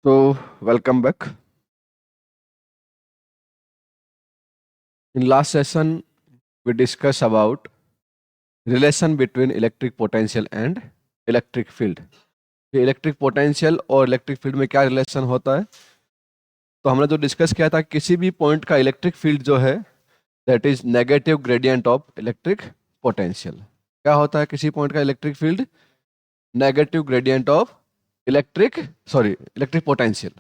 So, welcome back. In last session, we discussed about relation between electric potential and electric field. कि electric potential और electric field में क्या relation होता है। तो हमने जो डिस्कस किया था, किसी भी पॉइंट का इलेक्ट्रिक फील्ड जो है that is negative gradient of electric potential. क्या होता है किसी पॉइंट का electric field? Negative gradient of electric potential.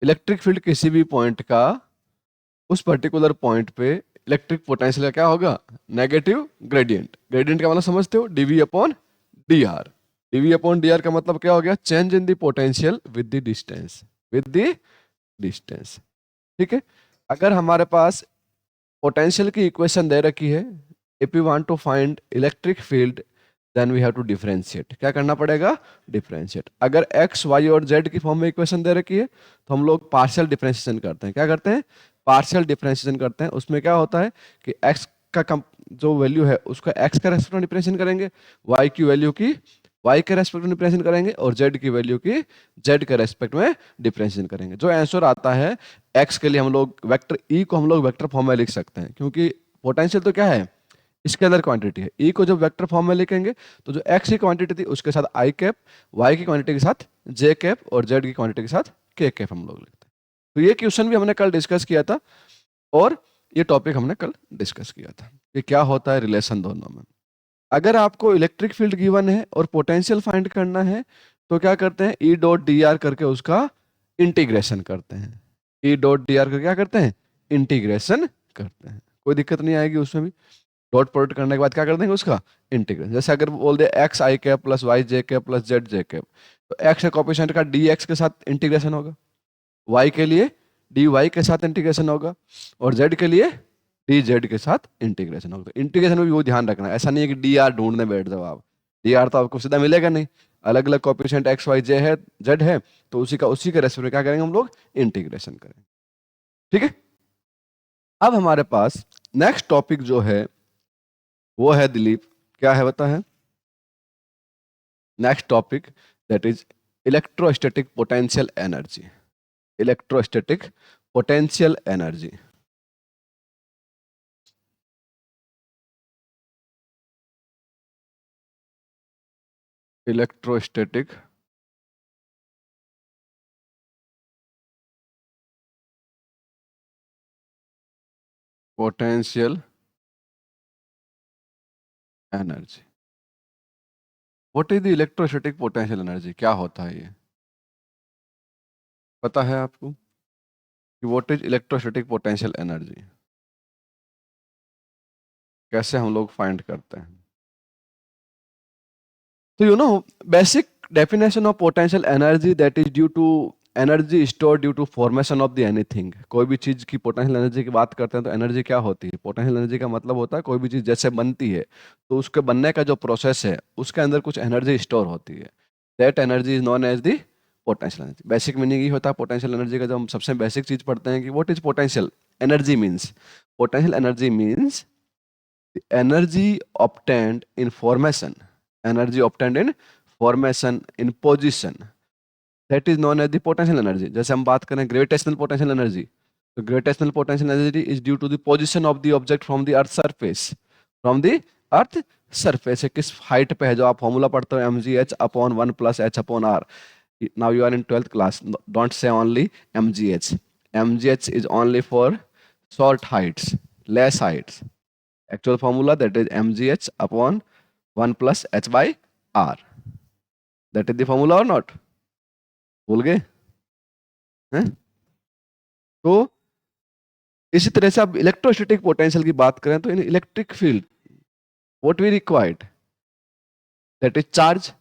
Electric field किसी भी पॉइंट का उस पर्टिकुलर पॉइंट पे इलेक्ट्रिक पोटेंशियल का क्या होगा? Negative gradient. ग्रेडियंट का मतलब समझते हो? Dv upon d r. Dv upon d r का मतलब क्या हो गया? Change in the potential with the distance, ठीक है। अगर हमारे पास पोटेंशियल की इक्वेशन दे रखी है, if you want to find electric field then we have to differentiate. क्या करना पड़ेगा? डिफरेंशिएट। अगर एक्स वाई और जेड की फॉर्म में इक्वेशन दे रखी है तो हम लोग पार्शियल डिफरेंशिएशन करते हैं। क्या करते हैं? पार्शियल डिफरेंशिएशन करते हैं। उसमें क्या होता है कि एक्स का जो वैल्यू है उसका एक्स के रेस्पेक्ट में डिफरेंशिएशन करेंगे, वाई की वैल्यू की वाई के रेस्पेक्ट में डिफरेंशिएशन करेंगे और जेड की वैल्यू की जेड के रेस्पेक्ट में डिफरेंशिएशन करेंगे। जो आंसर आता है एक्स के लिए हम लोग वेक्टर ई को हम लोग वेक्टर फॉर्म में लिख सकते हैं, क्योंकि पोटेंशियल तो क्या है? स्केलर क्वांटिटी है। ई को जब वेक्टर फॉर्म में लिखेंगे तो जो एक्स की क्वांटिटी थी उसके साथ आई कैप, वाई की क्वांटिटी के साथ जे कैप और जेड की क्वांटिटी के साथ के कैप हम लोग लिखते हैं। तो ये क्वेश्चन भी हमने कल डिस्कस किया था और ये टॉपिक हमने कल डिस्कस किया था कि क्या होता है रिलेशन दोनों में। अगर आपको इलेक्ट्रिक फील्ड गिवन है और पोटेंशियल फाइंड करना है तो क्या करते हैं? ई डॉट डी आर करके उसका इंटीग्रेशन करते हैं। ई डॉट डी आर करके क्या करते हैं? इंटीग्रेशन करते हैं। कोई दिक्कत नहीं आएगी उसमें भी। डॉट प्रोडक्ट करने के बाद क्या कर देंगे? उसका इंटीग्रेशन। जैसे अगर बोल दे एक्स आई कैप प्लस वाई जे cap plus Z J cap, तो एक्स के कोएफिशिएंट का डी एक्स के साथ इंटीग्रेशन होगा, वाई के लिए डी वाई के साथ इंटीग्रेशन होगा और जेड के लिए डी जेड के साथ इंटीग्रेशन होगा। तो इंटीग्रेशन में भी वो ध्यान रखना है, ऐसा नहीं है कि डी आर ढूंढने बैठ जाओ आप। डी आर तो आपको सीधा मिलेगा नहीं, अलग अलग कोएफिशिएंट एक्स वाई जे है जेड है, तो उसी के रेस्पेक्ट में क्या करेंगे हम लोग? इंटीग्रेशन करेंगे। ठीक है। अब हमारे पास नेक्स्ट टॉपिक जो है वो है दिलीप, क्या है बता है? Next topic that is electrostatic potential energy. Electrostatic potential energy. Electrostatic potential energy. What is the electrostatic potential energy? क्या होता है ये? पता है आपको कि what is electrostatic potential energy? कैसे हम लोग फाइंड करते हैं? तो basic definition of potential energy that is due to energy store due to formation of the anything. कोई भी चीज की पोटेंशियल एनर्जी की बात करते हैं तो एनर्जी क्या होती है? पोटेंशियल एनर्जी का मतलब होता है कोई भी चीज जैसे बनती है तो उसके बनने का जो प्रोसेस है उसके अंदर कुछ एनर्जी स्टोर होती है। That energy is known as the potential energy. Basic meaning ये होता है पोटेंशियल एनर्जी का। जब हम सबसे बेसिक चीज पढ़ते हैं कि what is potential energy means, potential energy means energy obtained in formation, energy obtained in formation in position, that is known as the potential energy। जैसे हम बात करें ग्रेविटेशनल पोटेंशियल एनर्जी, तो gravitational potential energy is due to the position of the object from the earth surface, from the earth surface. किस height पे है? जो आप फॉर्मूला पढ़ते हो mgh upon 1 plus h upon r। now you are in 12th class, don't say only mgh। mgh is only for short heights, less heights। actual formula that is mgh upon 1 plus h by r। that is the formula or not? भूल गए हैं? तो इसी तरह से अब electrostatic potential की बात करें तो in electric field what we required that is charge.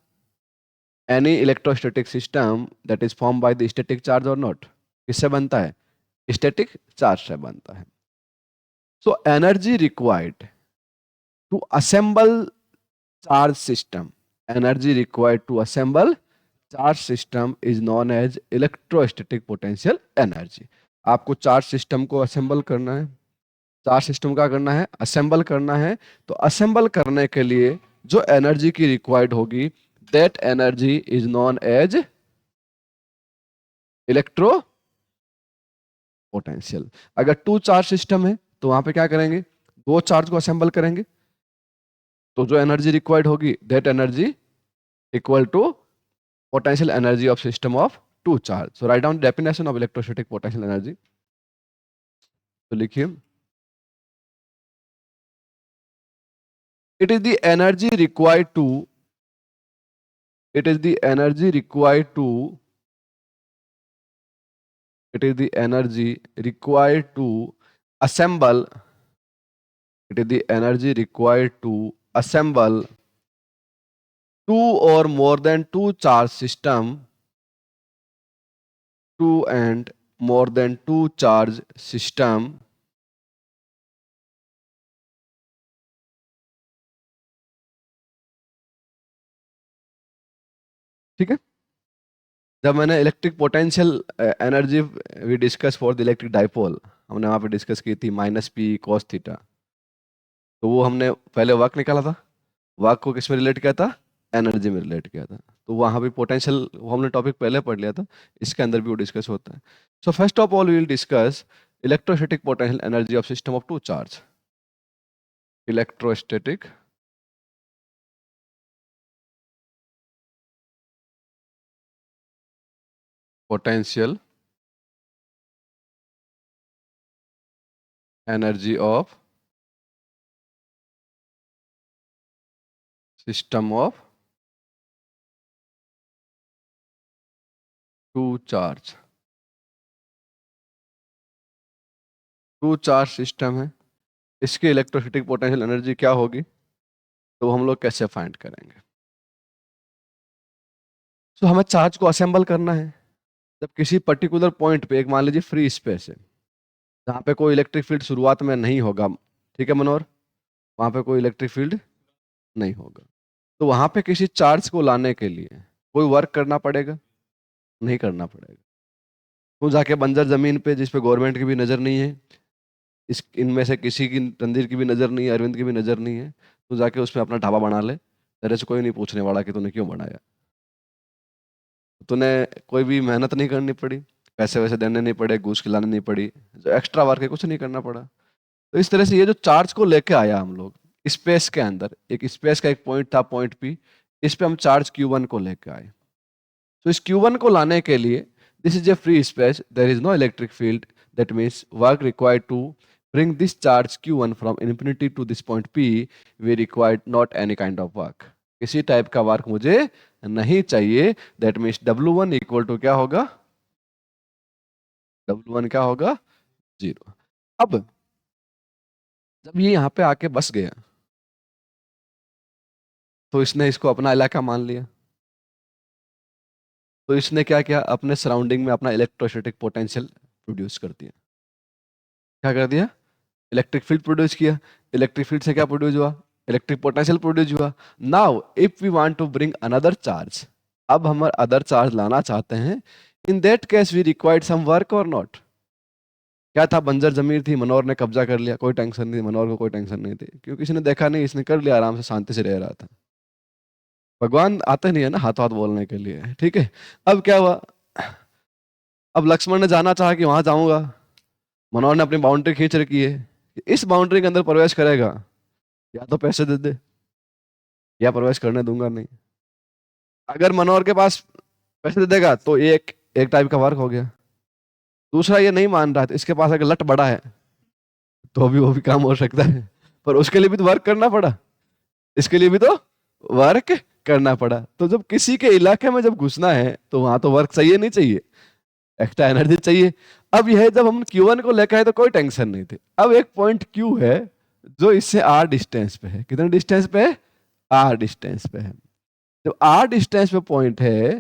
Any electrostatic system that is form by the static charge और नॉट। किससे बनता है? स्टैटिक चार्ज से बनता है। So energy required to assemble charge system, energy required to assemble charge system is known as electrostatic potential energy। आपको charge system को assemble करना है। चार्ज सिस्टम का करना है? असेंबल करना है। तो असेंबल करने के लिए जो एनर्जी की रिक्वायर्ड होगी that energy is known as electro potential. अगर टू चार्ज सिस्टम है तो वहां पे क्या करेंगे, दो चार्ज को असेंबल करेंगे, तो जो एनर्जी रिक्वायर्ड होगी that energy equal to potential energy of system of two charge. So write down definition of electrostatic potential energy. तो लिखिए, it is the energy required to it is the energy required to it is the energy required to assemble it is the energy required to assemble two or more than two charge system two and more than two charge system ठीक है। जब मैंने electric potential energy we discuss for the electric dipole, हमने वहां पे discuss की थी minus P cos theta, तो वो हमने पहले वर्क निकाला था, वर्क को किस में रिलेट किया था, एनर्जी में रिलेट किया था, तो वहां भी पोटेंशियल हमने टॉपिक पहले पढ़ लिया था, इसके अंदर भी वो डिस्कस होता है। So first of all we will discuss electrostatic potential energy of system of two charge. Electrostatic potential energy of system of two charge. Two charge system है, इसकी इलेक्ट्रोस्टैटिक पोटेंशियल एनर्जी क्या होगी, तो हम लोग कैसे फाइंड करेंगे। तो हमें चार्ज को असेंबल करना है। जब किसी पर्टिकुलर पॉइंट पे एक मान लीजिए फ्री स्पेस है जहाँ पे कोई इलेक्ट्रिक फील्ड शुरुआत में नहीं होगा, ठीक है मनोहर, वहां पे कोई इलेक्ट्रिक फील्ड नहीं होगा, तो वहां पे किसी चार्ज को लाने के लिए कोई वर्क करना पड़ेगा, नहीं करना पड़ेगा। तो जाके बंजर जमीन पे जिस पे गवर्नमेंट की भी नजर नहीं है, इस इनमें से किसी की, रणधीर की भी नजर नहीं है, अरविंद की भी नजर नहीं है, तो जाके उसमें अपना ढाबा बना ले, तेरे से कोई नहीं पूछने वाला कि तूने क्यों बनाया। तूने कोई भी मेहनत नहीं करनी पड़ी, पैसे वैसे देने नहीं पड़े, घूस खिलानी नहीं पड़ी, जो एक्स्ट्रा वर्क है कुछ नहीं करना पड़ा। तो इस तरह से ये जो चार्ज को लेके आया हम लोग स्पेस के अंदर, एक स्पेस का एक पॉइंट था पॉइंट पी, इस पे हम चार्ज Q1 को लेके आए। तो इस Q1 को लाने के लिए this is a free space, there is no electric field, that means work required to bring this charge Q1 from infinity to this point P, we required not any kind of work, किसी type का work मुझे नहीं चाहिए। That means W1 equal to क्या होगा, W1 क्या होगा, zero. अब जब ये यहाँ पे आके बस गया तो इसने इसको अपना इलाका मान लिया, तो इसने क्या किया, अपने सराउंडिंग में अपना इलेक्ट्रोस्टैटिक पोटेंशियल प्रोड्यूस कर दिया। क्या कर दिया, इलेक्ट्रिक फील्ड प्रोड्यूस किया। इलेक्ट्रिक फील्ड से क्या प्रोड्यूस हुआ, इलेक्ट्रिक पोटेंशियल प्रोड्यूस हुआ। Now if we want to bring another charge, अब हम अदर चार्ज लाना चाहते हैं, in that case we required some work or not. क्या था, बंजर जमीन थी, मनोहर ने कब्जा कर लिया, कोई टेंशन नहीं, मनोहर को कोई टेंशन नहीं थी क्योंकि किसी ने देखा नहीं, इसने कर लिया, आराम से शांति से रह रहा था। भगवान आते नहीं है ना हाथ हाथ बोलने के लिए, ठीक है। अब क्या हुआ, अब लक्ष्मण ने जाना चाहा कि वहां जाऊंगा, मनोहर ने अपनी बाउंड्री खींच रखी है, इस बाउंड्री के अंदर प्रवेश करेगा या तो पैसे दे दे या प्रवेश करने दूंगा नहीं। अगर मनोहर के पास पैसे दे देगा तो एक एक टाइप का वर्क हो गया। दूसरा ये नहीं मान रहा है, तो इसके पास अगर लट बड़ा है तो भी वो भी काम हो सकता है, पर उसके लिए भी तो वर्क करना पड़ा, इसके लिए भी तो वर्क करना पड़ा। तो जब किसी के इलाके में जब घुसना है तो वहां तो वर्क चाहिए नहीं चाहिए, एक्स्ट्रा एनर्जी चाहिए। अब यह जब हम Q1 को लेकर आए तो कोई टेंशन नहीं थी। अब एक पॉइंट Q है जो इससे R डिस्टेंस पे है, कितने डिस्टेंस पे है, R डिस्टेंस पे है। जब R डिस्टेंस पे पॉइंट है,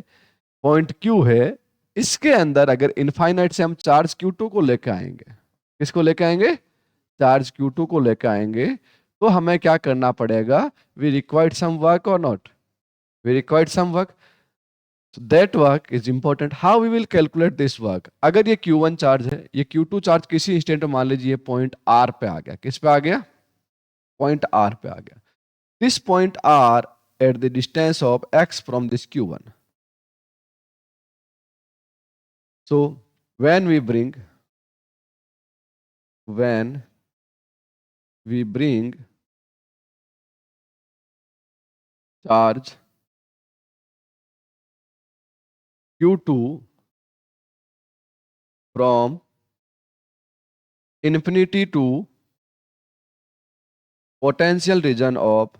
पॉइंट Q है, इसके अंदर अगर इनफाइनाइट से हम चार्ज Q2 को लेकर आएंगे, किसको लेकर आएंगे, चार्ज Q2 को लेकर आएंगे, तो हमें क्या करना पड़ेगा, we required some work or not, we required some work. So that work is important. How we will calculate this work? अगर ये Q1 चार्ज है, ये Q2 चार्ज किसी इंस्टेंट में मान लीजिए पॉइंट R पे आ गया, किस पे आ गया, पॉइंट R पे आ गया। This point R at the distance of x from this Q1. So when we bring charge Q2 from infinity to potential region of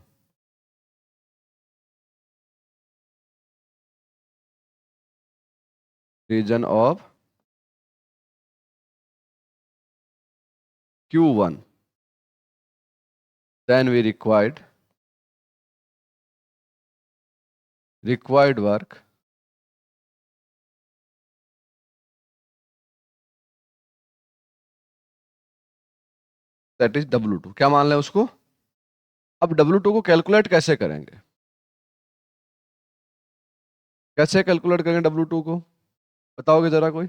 Q1, then we required work that is W2। क्या मान लें उसको? अब W2 को calculate कैसे करेंगे? कैसे calculate करेंगे W2 को? बताओगे जरा कोई?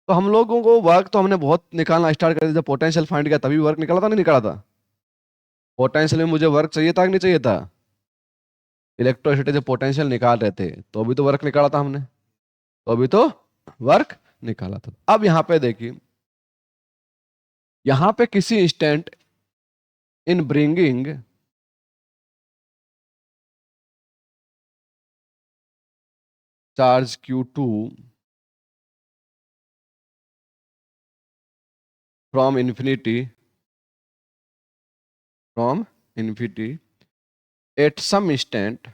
तो हम लोगों को वर्क तो हमने बहुत निकालना स्टार्ट कर दिया। जब पोटेंशियल फाइंड किया तभी वर्क निकाला था, नहीं निकाला था? पोटेंशियल में मुझे वर्क चाहिए था कि नहीं चाहिए था? इलेक्ट्रोसिटी जब पोटेंशियल निकाल रहे थे तो अभी तो वर्क निकाला था हमने, तो अभी तो वर्क निकाला था। अब यहां पे देखिए, यहां पे किसी instant in bringing charge Q2 from infinity at some instant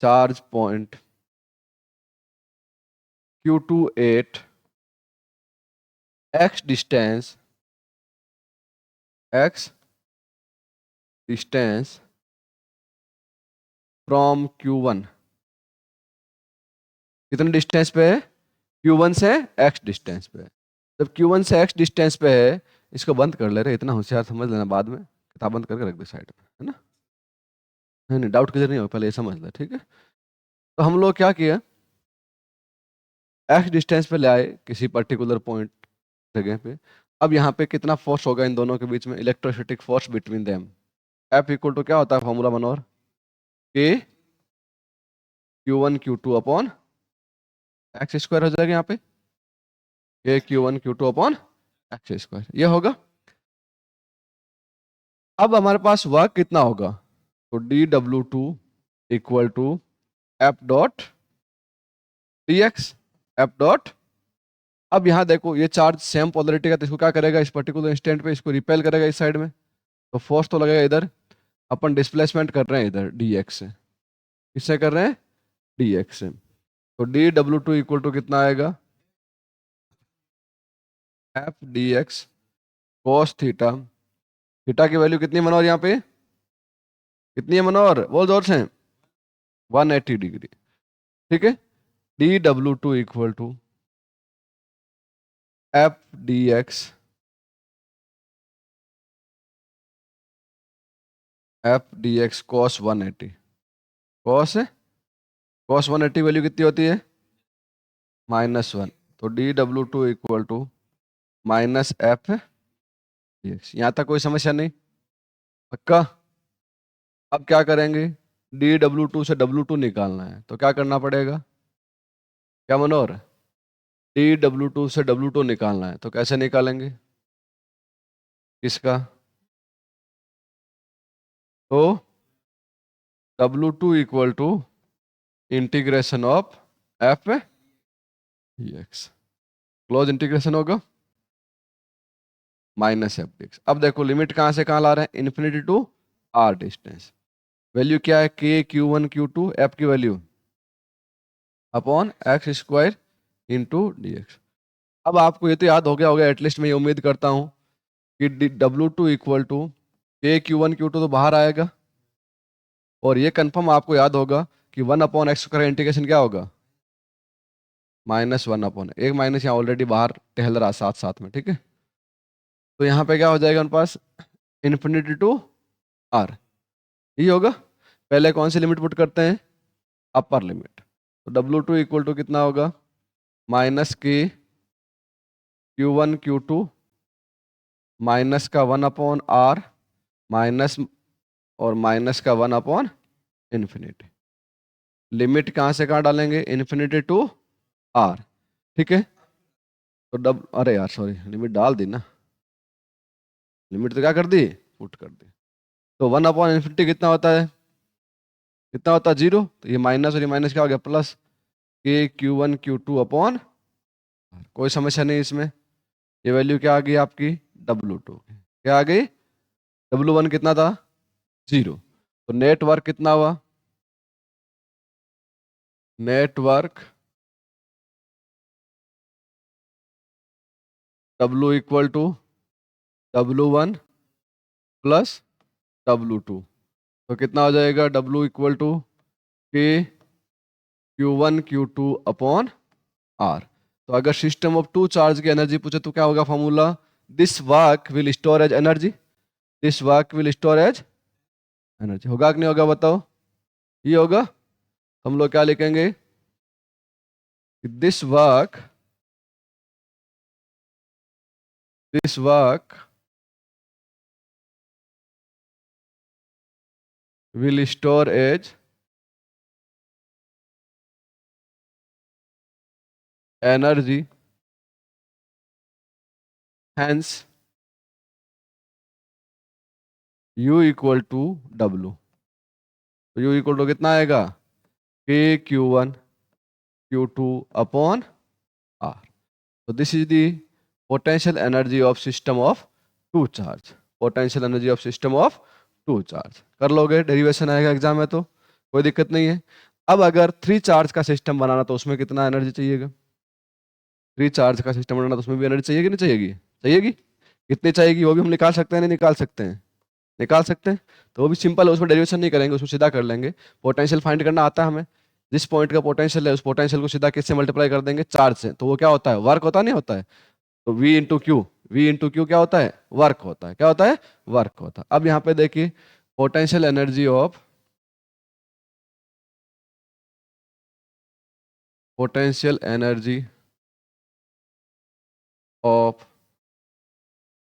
charge point Q2 at x distance from Q1। कितने डिस्टेंस पे है? Q1 से x डिस्टेंस पे है। जब Q1 से x डिस्टेंस पे है, इसको बंद कर ले रहे, इतना होशियार समझ लेना, बाद में किताब बंद करके रख दे साइड में, है ना? नहीं नहीं, डाउट क्लियर नहीं हो, पहले ये समझ ले, ठीक है? तो हम लोग क्या किया, x डिस्टेंस पे ले आए किसी पर्टिकुलर पॉइंट जगह पे। अब यहाँ पे कितना फोर्स होगा इन दोनों के बीच में? Electrostatic force between them, F equal to क्या होता है formula Manohar? K Q1 Q2 upon x square हो जाएगा यहाँ पे, K Q1 Q2 upon x square, ये होगा। अब हमारे पास वर्क कितना होगा? तो dW2 equal to F dot dx, F dot. अब यहाँ देखो, ये चार्ज सेम पोलरिटी का, तो इसको क्या करेगा इस पर्टिकुलर इंस्टेंट पे? इसको रिपेल करेगा इस साइड में, तो फोर्स तो लगेगा इधर। अपन डिस्प्लेसमेंट कर रहे हैं इधर dx से। किससे कर रहे हैं? dx से। तो dW2 इक्वल टू कितना आएगा? F dx cos theta. Theta की वैल्यू कितनी मनोहर यहाँ पे? कितनी है मनोहर, बोल जोर से? 180 डिग्री, ठीक है। dW2 equal to F dx cos 180। cos 180 value कितनी होती है? -1। तो dW2 equal to -F dx। यहाँ तक कोई समस्या नहीं? पक्का? अब क्या करेंगे, dW2 से W2 निकालना है, तो क्या करना पड़ेगा? क्या मनोहर? dW2 से W2 निकालना है, तो कैसे निकालेंगे? किसका? तो W2 equal to integration of F dx, close integration होगा -F dx। अब देखो लिमिट कहां से कहां ला रहे हैं? Infinity to r distance. Value क्या है? K Q1 Q2, F की value upon x square into dx। अब आपको ये तो याद हो गया होगा एटलीस्ट, मैं ये उम्मीद करता हूं कि W2 equal to K Q1 Q2 तो बाहर आएगा, और ये कंफर्म आपको याद होगा कि 1 अपॉन एक्स का इंटीग्रेशन क्या होगा? -1 अपॉन, एक माइनस यहाँ ऑलरेडी बाहर टहल रहा साथ साथ में, ठीक है। तो यहाँ पे क्या हो जाएगा उनके पास? इन्फिनिटी टू आर, यही होगा। पहले कौन सी लिमिट पुट करते हैं? Upper limit. तो W2 इक्वल टू कितना होगा? -K Q1 Q2 माइनस का 1 अपॉन आर माइनस और माइनस का 1/इन्फिनिटी। लिमिट कहाँ से कहाँ डालेंगे? Infinity to r. ठीक है, तो अरे यार सॉरी, लिमिट डाल दी ना, लिमिट तो क्या कर दी, पुट कर दी। तो 1/इन्फिनिटी कितना होता है? कितना होता है? 0। तो ये माइनस और ये माइनस क्या हो गया? प्लस के Q1 Q2 कोई समस्या नहीं इसमें। ये वैल्यू क्या आ गई आपकी? W2 क्या आ गई? W1 कितना था? 0। तो नेटवर्क कितना हुआ? Network W equal to W1 plus W2। तो कितना हो जाएगा? W इक्वल टू के Q1 Q2 तो अगर सिस्टम ऑफ टू चार्ज की एनर्जी पूछे तो क्या होगा formula? This work will store as energy, this work will store as energy. होगा कि नहीं होगा बताओ? ये होगा। हम लोग क्या लिखेंगे? This work, this work will store as energy, hence U equal to W। तो U इक्वल टू कितना आएगा? के Q1 Q2 So this is the potential energy of system of two charge. Potential energy of system of two charge. कर लोगे, derivation आएगा exam में तो कोई दिक्कत नहीं है। अब अगर थ्री चार्ज का सिस्टम बनाना तो उसमें कितना एनर्जी चाहिएगा? थ्री चार्ज का सिस्टम बनाना तो उसमें भी एनर्जी चाहिएगी नहीं चाहिएगी? चाहिएगी। कितनी चाहिएगी वो भी हम निकाल सकते हैं, नहीं निकाल सकते हैं? निकाल सकते हैं। तो वो भी सिंपल है, उसमें डेरिवेशन नहीं करेंगे, उसमें सीधा कर लेंगे। पोटेंशियल फाइंड करना आता है हमें। जिस पॉइंट का पोटेंशियल है उस पोटेंशियल को सीधा किससे मल्टीप्लाई कर देंगे? चार्ज से। तो वो क्या होता है? वर्क होता नहीं होता है? तो V इंटू क्यू क्या होता है? वर्क होता है। क्या होता है? वर्क होता है। अब यहाँ पे देखिए, potential energy of, potential energy of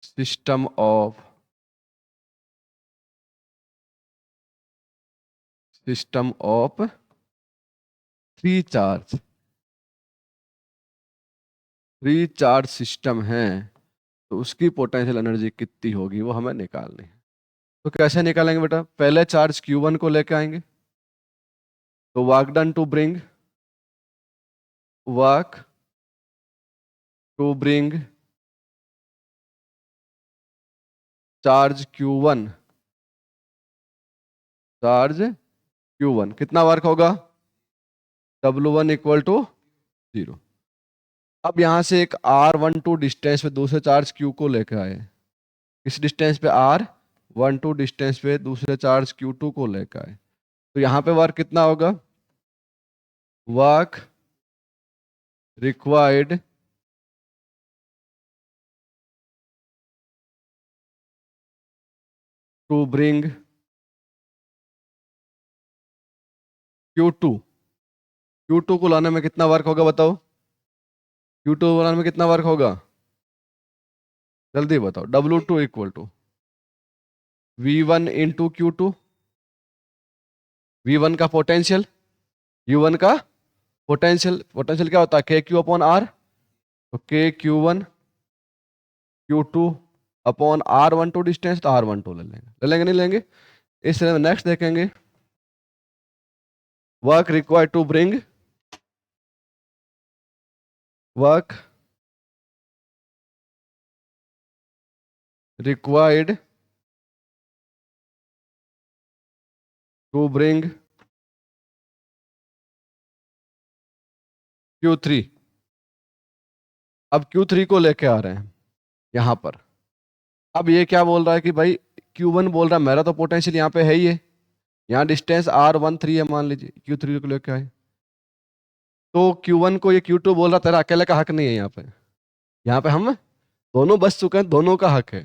system of, system of three charge, three charge system है तो उसकी पोटेंशियल एनर्जी कितनी होगी वो हमें निकालनी है। तो कैसे निकालेंगे बेटा? पहले चार्ज Q1 को लेके आएंगे, तो work done to bring, work to bring charge Q1, charge Q1 कितना वर्क होगा? W1 equal to 0। अब यहां से एक R12 डिस्टेंस पे दूसरे चार्ज Q को लेकर आए। इस डिस्टेंस पे R12 डिस्टेंस पे दूसरे चार्ज Q2 को लेकर आए, तो यहां पे वर्क कितना होगा? Work required to bring Q2, Q2 को लाने में कितना वर्क होगा बताओ? Q2 को लाने में कितना वर्क होगा? जल्दी बताओ। W2 equal to V1 into Q2, V1 का पोटेंशियल, U1 का पोटेंशियल। पोटेंशियल क्या होता है? KQ/R। तो KQ1 Q2/R12 डिस्टेंस, तो R12 ले लेंगे। ले लेंगे नहीं लेंगे? इस तरह नेक्स्ट देखेंगे, work required to bring, work required to bring Q3। अब Q3 को लेके आ रहे हैं यहां पर। अब ये क्या बोल रहा है कि भाई Q1 बोल रहा है मेरा तो पोटेंशियल यहाँ पे है ही है, यहाँ डिस्टेंस R13 है मान लीजिए, Q3 को लेके आए तो Q1 को ये Q2 बोल रहा तेरा अकेले का हक नहीं है यहाँ पे। यहाँ पे हम दोनों बच चुके हैं, दोनों का हक है।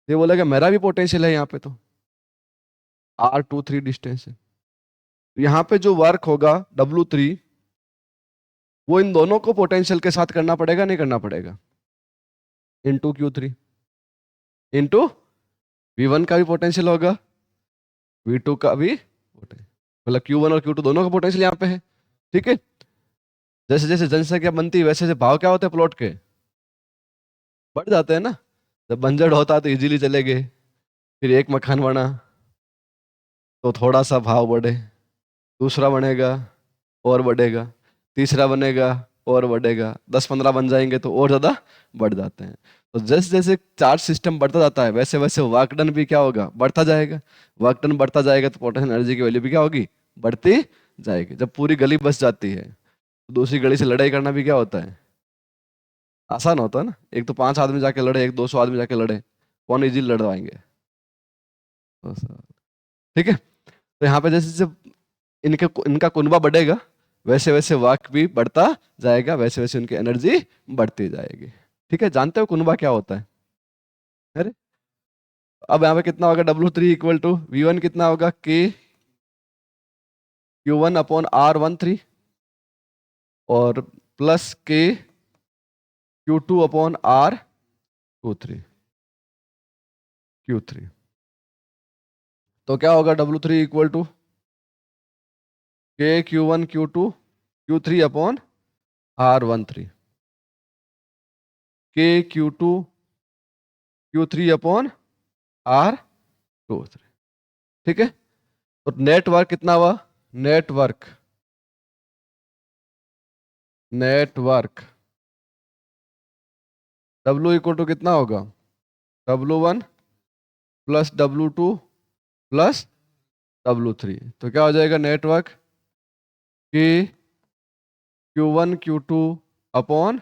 ये बोलेगा मेरा भी पोटेंशियल है यहाँ पे, तो R23 डिस्टेंस है। तो यहाँ पे जो वर्क होगा W3, वो इन दोनों को पोटेंशियल के साथ करना पड़ेगा, नहीं करना पड़ेगा? इंटू Q3 इंटू V1 का भी पोटेंशियल होगा, V2 का भी मतलब Q1 और Q2 दोनों का पोटेंशियल यहाँ पे है। ठीक है, जैसे जैसे जनसंख्या बनती है वैसे वैसे भाव क्या होते हैं प्लॉट के, बढ़ जाते हैं ना। जब बंजर होता तो इजीली चले गए, फिर एक मकान बना तो थोड़ा सा भाव बढ़े, दूसरा बनेगा और बढ़ेगा, तीसरा बनेगा और बढ़ेगा, 10-15 बन जाएंगे तो और ज्यादा बढ़ जाते हैं। तो जैसे जैसे चार्ज सिस्टम बढ़ता जाता है वैसे वैसे वर्क डन भी क्या होगा, बढ़ता जाएगा। वर्क डन बढ़ता जाएगा तो पोटेंशियल एनर्जी की वैल्यू भी क्या होगी, बढ़ती जाएगी। जब पूरी गली बस जाती है तो दूसरी गली से लड़ाई करना भी क्या होता है, आसान होता है ना। एक तो 5 आदमी जाके लड़े, एक 200 आदमी जाके लड़े, कौन इजीली लड़वाएंगे। तो ठीक है, तो यहाँ पे जैसे जैसे इनके इनका कुनबा बढ़ेगा वैसे वैसे वाक भी बढ़ता जाएगा, वैसे वैसे उनकी एनर्जी बढ़ती जाएगी। ठीक है, जानते हो कुनबा क्या होता है? अरे अब यहाँ पे कितना होगा, W3 इक्वल टू V1 कितना होगा, K Q1 अपॉन R13 और plus K Q2 upon Q3। तो क्या होगा, W3 equal to K Q1 Q2 Q3 upon R13, K Q2 Q3 upon R23। ठीक है, तो नेटवर्क कितना हुआ, network network W equal to कितना होगा, W1 plus W2 plus W3। तो क्या हो जाएगा, नेटवर्क कि Q1 Q2 अपॉन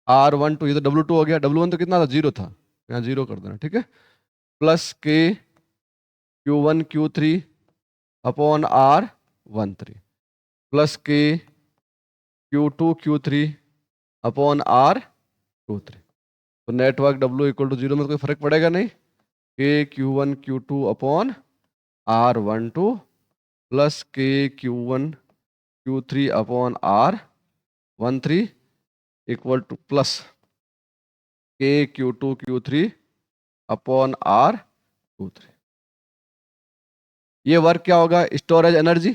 R12, ये तो W2 हो गया, W1 तो कितना था, 0 था, यहाँ 0 कर देना। ठीक है, plus K Q1 Q3 upon R13 plus K Q2 Q3 upon R23। तो नेटवर्क W इक्वल टू 0 में तो कोई फर्क पड़ेगा नहीं, K Q1 Q2 upon R12 plus K Q1 Q3 upon R13 equal to plus K Q2 Q3 upon R23। ये work क्या होगा, storage energy.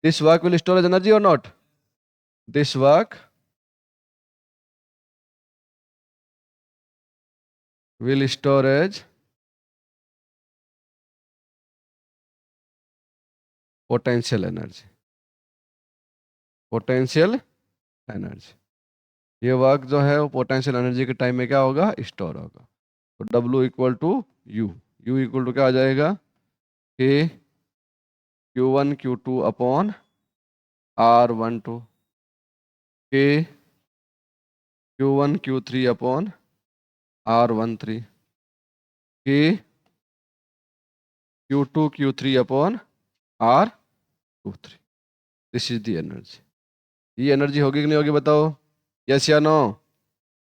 This work will storage energy और not, this work will storage potential energy, potential energy. ये work जो है वो potential energy के time में क्या होगा, स्टोर होगा। तो W equal to U, U equal to क्या आ जाएगा, K Q1 Q2 upon R12, K Q1 Q3 upon R13, K Q2 Q3 upon R23। This is the energy. ये एनर्जी होगी कि नहीं होगी बताओ, यस या नो,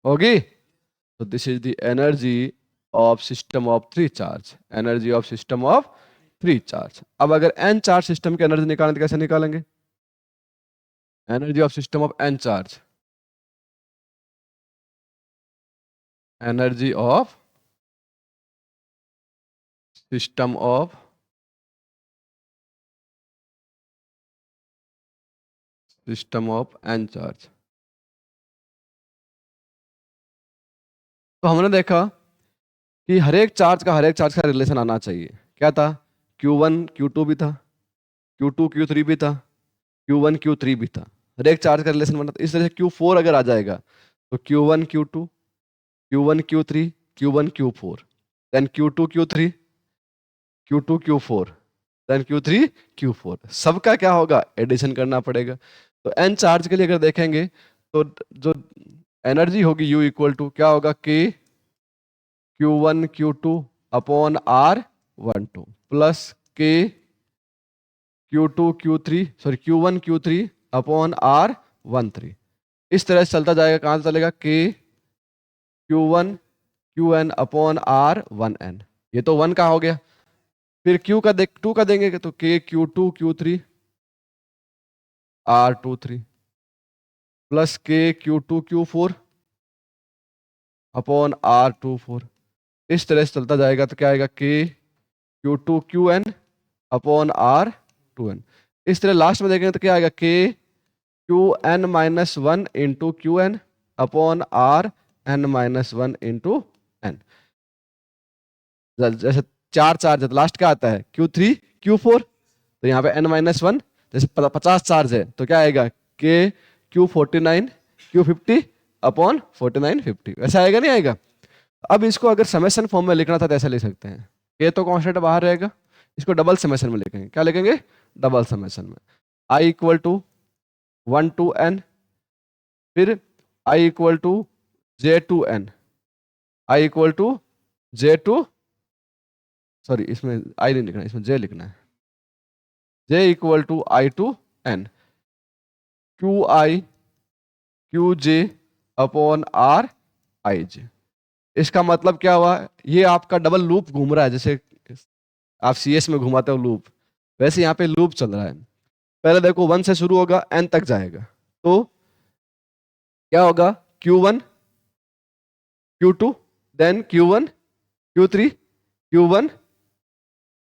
होगी। तो this is the energy of system of three charge, energy of system of three charge. अब अगर एन चार्ज सिस्टम की एनर्जी निकालें तो कैसे निकालेंगे, energy of system of n charge, energy of system of n charge. तो हमने देखा कि हर एक चार्ज का रिलेशन आना चाहिए। क्या था, Q1 Q2 भी था, Q2 Q3 भी था, Q1 Q3 भी था, हर एक चार्ज का रिलेशन बना था। इस तरह से Q4 अगर आ जाएगा तो Q1 Q2 Q1 Q3 Q1 Q4 then Q2 Q3 Q2 Q4 then Q3 Q4, सबका क्या होगा, एडिशन करना पड़ेगा। तो एन चार्ज के लिए अगर देखेंगे तो जो एनर्जी होगी U इक्वल टू क्या होगा, K Q1 Q2 upon R12 plus K Q1 Q3 upon R13। इस तरह से चलता जाएगा, कहाँ से चलेगा, K Q1 Qn upon R1n। ये तो 1 का हो गया। फिर Q का 2 का देंगे तो K Q2 Q3 R23 plus K Q2 Q4 upon R24। इस तरह से चलता जाएगा तो क्या आएगा, K Q2 Qn upon r two n. इस तरह लास्ट में देखेंगे तो क्या आएगा, K Q n minus one into Q n upon r n minus one into n. जैसे चार चार्ज है तो लास्ट क्या आता है, क्यू थ्री क्यू फोर, तो यहाँ पे एन माइनस वन। जैसे 50 चार्ज है तो क्या आएगा, के क्यू 49 क्यू 50 अपॉन 49 50, वैसा आएगा नहीं आएगा। अब इसको अगर समेशन फॉर्म में लिखना था तो ऐसा लिख सकते हैं, के तो कांस्टेंट बाहर रहेगा, इसको डबल समेशन में लिखेंगे। क्या लिखेंगे, डबल समेशन में। I equal to 1 to n, फिर i equal to j to n, i equal to j to, sorry इसमें आई नहीं लिखना है, इसमें जे लिखना है, j equal to i to n, q i q j upon r i j. इसका मतलब क्या हुआ, ये आपका डबल लूप घूम रहा है, जैसे आप सीएस में घुमाते हो लूप, वैसे यहाँ पे लूप चल रहा है। पहले देखो 1 से शुरू होगा, n तक जाएगा, तो क्या होगा, Q1 Q2 then Q1 Q3 Q1,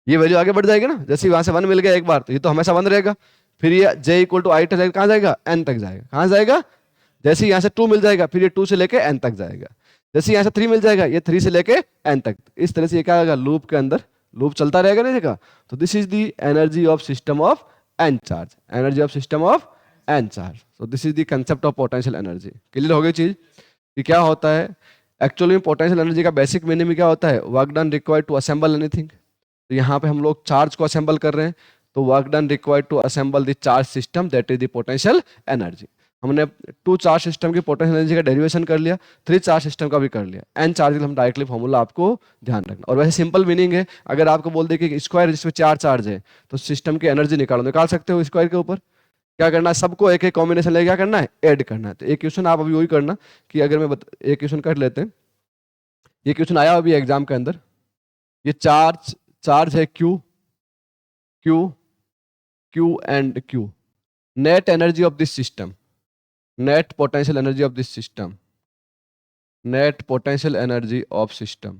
ये वैल्यू आगे बढ़ जाएगी ना, जैसे वहां से 1 मिल गया एक बार तो ये तो हमेशा 1 रहेगा। फिर ये j इक्वल टू आई तक कहाँ जाएगा, n तक जाएगा, कहाँ जाएगा, जैसे यहाँ से 2 मिल जाएगा फिर ये 2 से लेके n तक जाएगा, जैसे यहाँ से 3 मिल जाएगा ये 3 से लेके n तक। इस तरह से ये क्या होगा, लूप के अंदर लूप चलता रहेगा नहीं रहेगा। तो this is the energy of system of n charge, energy of system of n charge. So this is the concept of potential energy. Clear हो गई चीज कि क्या होता है एक्चुअली में पोटेंशियल एनर्जी का बेसिक मीनिंग क्या होता है, work done required to assemble anything. तो यहाँ पे हम लोग चार्ज को असेंबल कर रहे हैं, तो work done required to assemble the charge system, that is the potential energy. हमने 2 चार्ज सिस्टम की पोटेंशियल एनर्जी का डेरिवेशन कर लिया, 3 चार्ज सिस्टम का भी कर लिया, n चार्ज हम डायरेक्टली फॉर्मूला आपको ध्यान रखना। और वैसे सिंपल मीनिंग है, अगर आपको बोल दे कि स्क्वायर जिसमें 4 चार्ज है तो सिस्टम की एनर्जी निकालो, निकाल सकते हो स्क्वायर के ऊपर। क्या करना है, सबको एक एक कॉम्बिनेशन लेके क्या करना है, ऐड करना है। तो एक क्वेश्चन आप अभी वही करना कि अगर मैं एक क्वेश्चन कर लेते हैं, ये क्वेश्चन आया अभी एग्जाम के अंदर, ये चार्ज है Q Q Q and Q, net energy of this system, net potential energy of this system, net potential energy of system,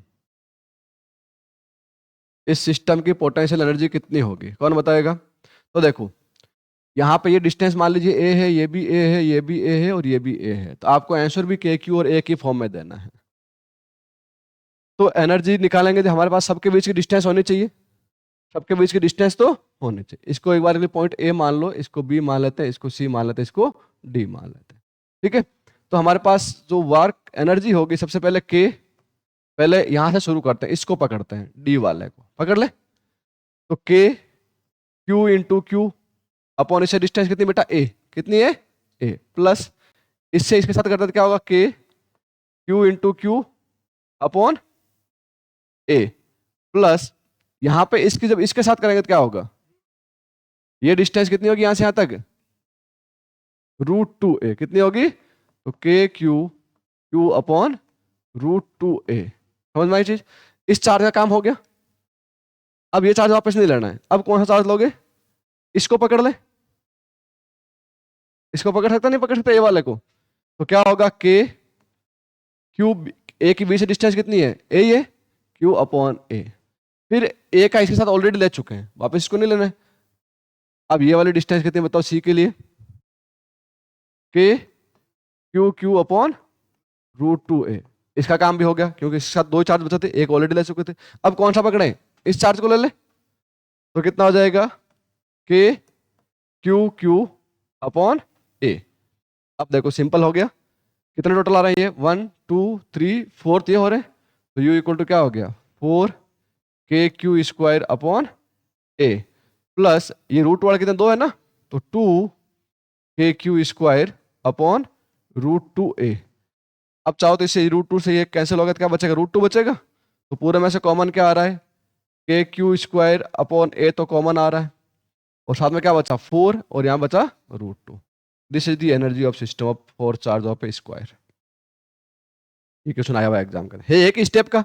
इस सिस्टम की पोटेंशियल एनर्जी कितनी होगी, कौन बताएगा। तो देखो यहाँ पे ये डिस्टेंस मान लीजिए a है, ये भी a है, ये भी a है और ये भी a है, तो आपको आंसर भी k q और a की फॉर्म में देना है। तो एनर्जी निकालेंगे तो हमारे पास सबके बीच की डिस्टेंस होनी चाहिए, सबके बीच की डिस्टेंस तो होनी चाहिए। इसको एक बार के लिए पॉइंट ए मान लो, इसको बी मान लेते हैं, इसको सी मान लेते हैं, इसको डी मान लेते हैं, ठीक है। तो हमारे पास जो वर्क एनर्जी होगी, सबसे पहले के, पहले यहां से शुरू करते हैं, इसको पकड़ते हैं, डी वाले को पकड़ ले। तो के क्यू इंटू क्यू अपॉन इससे डिस्टेंस कितनी बेटा, ए, कितनी है, ए, प्लस इससे इसके साथ करते हैं तो क्या होगा, के क्यू इंटू क्यू अपॉन ए, प्लस यहां पे इसकी जब इसके साथ करेंगे तो क्या होगा, ये डिस्टेंस कितनी होगी यहां से यहां तक, √2a, कितनी होगी, तो के क्यू क्यू अपॉन √2a। समझ में आई चीज, इस चार्ज का काम हो गया। अब ये चार्ज वापस नहीं लेना है, अब कौन सा चार्ज लोगे, इसको पकड़ ले, इसको पकड़ सकता नहीं पकड़ सकता, ए वाले को। तो क्या होगा, के क्यू, ए की बी से डिस्टेंस कितनी है, ए, ये क्यू अपॉन ए, फिर ए का इसके साथ ऑलरेडी ले चुके हैं, वापस इसको नहीं लेना है। अब ये वाली डिस्टेंस कितनी बताओ सी के लिए, के क्यू क्यू अपॉन √2a, इसका काम भी हो गया क्योंकि इसके साथ 2 चार्ज बचे थे, एक ऑलरेडी ले चुके थे। अब कौन सा पकड़े, इस चार्ज को ले ले, तो कितना हो जाएगा, के क्यू क्यू अपॉन ए। अब देखो सिंपल हो गया, कितने टोटल आ रहे हैं ये, 1 2 3 4 ये हो रहे हैं, तो यू इक्वल टू क्या हो गया, 4 के क्यू स्क्वायर अपॉन ए, प्लस ये रूट वाला कितने 2 है ना, तो 2 के क्यू स्क्वायर अपॉन √2a। अब चाहो तो इससे √2 से ये कैंसिल होगा तो क्या बचेगा, √2 बचेगा। तो पूरे में से कॉमन क्या आ रहा है, के क्यू स्क्वायर अपॉन ए तो कॉमन आ रहा है, और साथ में क्या बचा 4 और यहाँ बचा √2। This is the energy of system of 4 charge of A square. ये क्वेश्चन आया हुआ एग्जाम का है, एक स्टेप का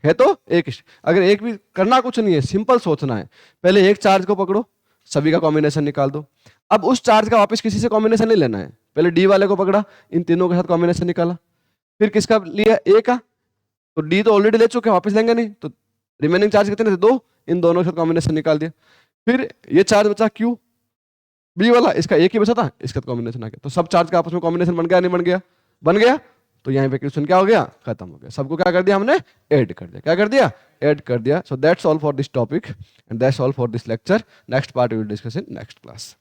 है, तो एक अगर एक भी करना कुछ नहीं है, सिंपल सोचना है, पहले एक चार्ज को पकड़ो, सभी का कॉम्बिनेशन निकाल दो। अब उस चार्ज का वापस किसी से कॉम्बिनेशन नहीं लेना है, पहले डी वाले को पकड़ा, इन तीनों के साथ कॉम्बिनेशन निकाला, फिर किसका लिया, ए का, तो डी तो ऑलरेडी ले चुके हैं, वापस लेंगे नहीं, तो रिमेनिंग चार्ज कितने थे, 2, इन दोनों के साथ कॉम्बिनेशन निकाल दिया। फिर ये चार्ज बचा क्यू, बी वाला, इसका एक ही बचा था, इसका तो कॉम्बिनेशन आ गया, तो सब चार्ज का आपस में कॉम्बिनेशन बन गया नहीं बन गया? बन गया। तो यहाँ पे क्वेश्चन क्या हो गया, खत्म हो गया। सबको क्या कर दिया हमने, ऐड कर दिया। क्या कर दिया, ऐड कर दिया। So that's all for this topic and that's all for this lecture. Next part we will discuss in next class.